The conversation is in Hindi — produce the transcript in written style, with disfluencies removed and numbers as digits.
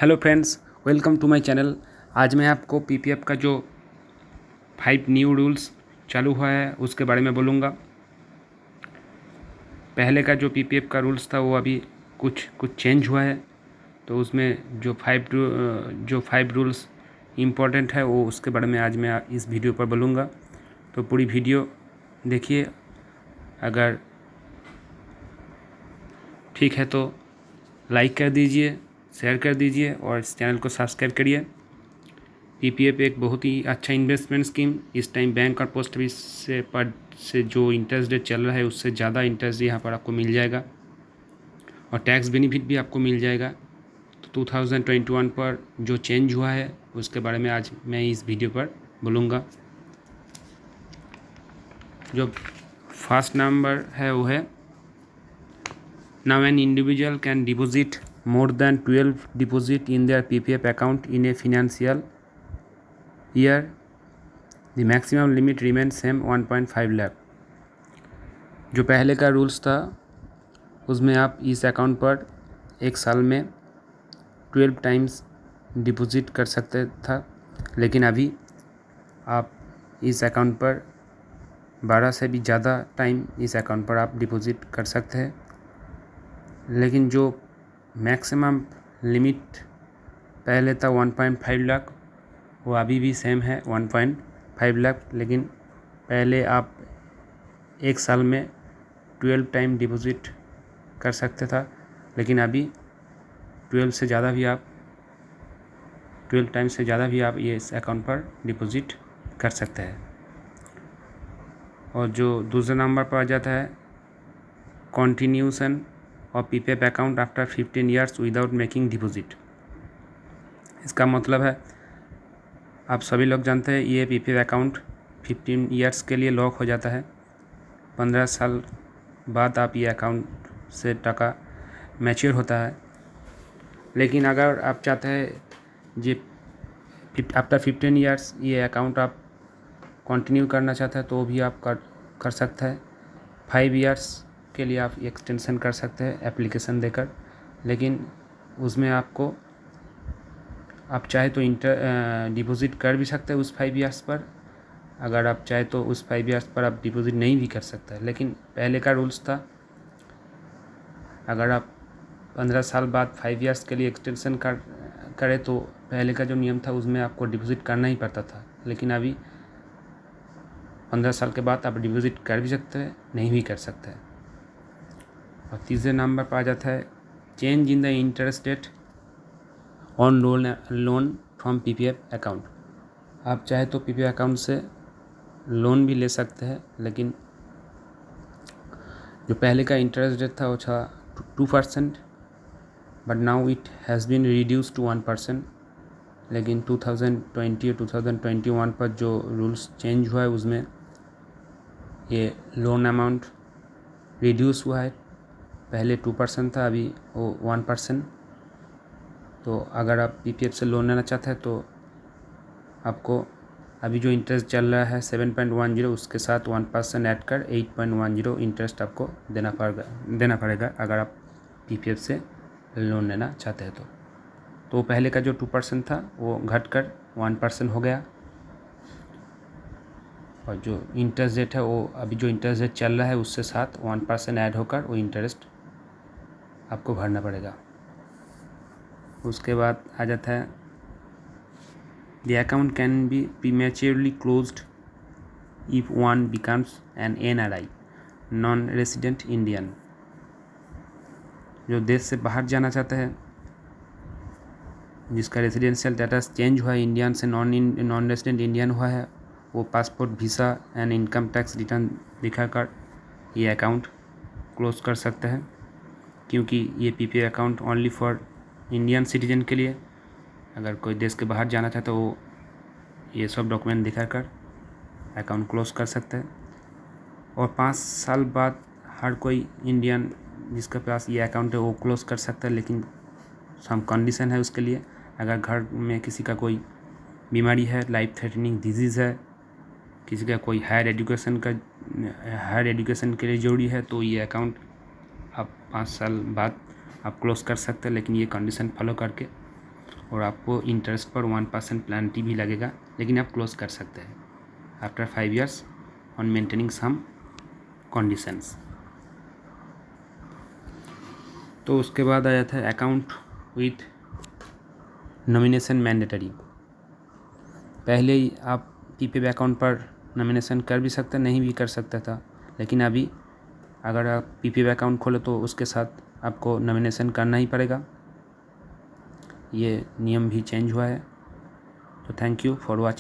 Hello friends, welcome to my channel. आज मैं आपको पीपीएफ का जो 5 न्यू रूल्स चालू हुआ है उसके बारे में बोलूँगा। पहले का जो पीपीएफ का रूल्स था वो अभी कुछ चेंज हुआ है, तो उसमें जो 5 रूल्स इम्पोर्टेंट है वो उसके बारे में आज मैं इस वीडियो पर बोलूँगा। तो पूरी वीडियो देखिए, अगर ठीक है तो लाइक कर दीजिए, शेयर कर दीजिए और इस चैनल को सब्सक्राइब करिए। पीपीएफ एक बहुत ही अच्छा इन्वेस्टमेंट स्कीम। इस टाइम बैंक और पोस्ट ऑफिस से जो इंटरेस्ट रेट चल रहा है उससे ज़्यादा इंटरेस्ट यहाँ पर आपको मिल जाएगा और टैक्स बेनिफिट भी आपको मिल जाएगा। तो 2021 पर जो चेंज हुआ है उसके बारे में आज मैं इस वीडियो पर बोलूँगा। जो फर्स्ट नंबर है वो है, now an individual can deposit more than 12 deposit in their PPF account in a financial year. The maximum limit remains same 1.5 lakh. जो पहले का रूल्स था उसमें आप इस अकाउंट पर एक साल में 12 टाइम्स डिपॉजिट कर सकते था, लेकिन अभी आप इस अकाउंट पर 12 से भी ज़्यादा टाइम इस अकाउंट पर आप डिपॉजिट कर सकते हैं। लेकिन जो मैक्सिमम लिमिट पहले था 1.5 लाख, वो अभी भी सेम है 1.5 लाख। लेकिन पहले आप एक साल में 12 टाइम डिपॉजिट कर सकते था, लेकिन अभी 12 टाइम से ज़्यादा भी आप ये इस अकाउंट पर डिपॉजिट कर सकते हैं। और जो दूसरे नंबर पर आ जाता है, कॉन्टिन्यूशन और PPF account after 15 years without making deposit. इसका मतलब है, आप सभी लोग जानते हैं ये पीपीएफ अकाउंट 15 ईयर्स के लिए लॉक हो जाता है। 15 साल बाद आप ये अकाउंट से टका मैच्योर होता है। लेकिन अगर आप चाहते हैं जी आफ्टर 15 ईयर्स ये अकाउंट आप कंटिन्यू करना चाहते हैं तो भी आप कर सकते हैं। 5 ईयर्स के लिए आप एक्सटेंशन कर सकते हैं एप्लीकेशन देकर, लेकिन उसमें आपको आप चाहे तो डिपॉजिट कर भी सकते हैं उस 5 ईयर्स पर। अगर आप चाहे तो उस 5 ईयर्स पर आप डिपॉजिट नहीं भी कर सकते हैं। लेकिन पहले का रूल्स था, अगर आप 15 साल बाद 5 ईयर्स के लिए एक्सटेंशन करें तो पहले का जो नियम था उसमें आपको डिपॉजिट करना ही पड़ता था। लेकिन अभी 15 साल के बाद आप डिपॉजिट कर भी सकते हैं, नहीं भी कर सकते हैं। और तीसरे नंबर पर आ जाता है, change in the interest rate on loan from PPF account. आप चाहे तो पीपीएफ अकाउंट से लोन भी ले सकते हैं, लेकिन जो पहले का इंटरेस्ट रेट था वो था 2%, but now it has been reduce to 1%। लेकिन 2020 और 2021 पर जो रूल्स चेंज हुआ है उसमें ये लोन अमाउंट रिड्यूस हुआ है। पहले 2% था, अभी वो 1%। तो अगर आप पीपीएफ से लोन लेना चाहते हैं तो आपको अभी जो इंटरेस्ट चल रहा है 7.10 उसके साथ 1% ऐड कर 8.10 इंटरेस्ट आपको देना पड़ेगा अगर आप पीपीएफ से लोन लेना चाहते हैं तो पहले का जो 2% था वो घटकर 1% हो गया। और जो इंटरेस्ट रेट है वो अभी जो इंटरेस्ट रेट चल रहा है उससे साथ 1% ऐड होकर वो इंटरेस्ट आपको भरना पड़ेगा। उसके बाद आ जाता है, the account can be prematurely closed if one becomes N NRI, non resident Indian. जो देश से बाहर जाना चाहता है, जिसका रेसिडेंशियल स्टेटस चेंज हुआ है, इंडियन से नॉन रेसिडेंट इंडियन हुआ है, वो passport, visa and income tax return दिखाकर ये अकाउंट क्लोज कर सकते हैं, क्योंकि ये PPF account only for Indian citizen के लिए। अगर कोई देश के बाहर जाना चाहता है तो वो ये सब डॉक्यूमेंट दिखाकर अकाउंट क्लोज कर सकते हैं। और 5 साल बाद हर कोई इंडियन जिसके पास ये अकाउंट है वो क्लोज कर सकता है, लेकिन सम कंडीशन है उसके लिए। अगर घर में किसी का कोई बीमारी है, लाइफ थ्रेटनिंग डिजीज़ है, किसी का कोई हायर एजुकेशन के लिए ज़रूरी है, तो ये अकाउंट आप 5 साल बाद आप क्लोज कर सकते हैं, लेकिन ये कंडीशन फॉलो करके। और आपको इंटरेस्ट पर 1% पेनल्टी भी लगेगा, लेकिन आप क्लोज कर सकते हैं after 5 years on maintaining some conditions. तो उसके बाद आया था अकाउंट विथ नॉमिनेशन मैंडेटरी। पहले ही आप पीपीएफ अकाउंट पर नॉमिनेशन कर भी सकते, नहीं भी कर सकता था, लेकिन अभी अगर आप पीपीएफ अकाउंट खोले तो उसके साथ आपको नॉमिनेशन करना ही पड़ेगा। ये नियम भी चेंज हुआ है। तो थैंक यू फॉर वॉचिंग।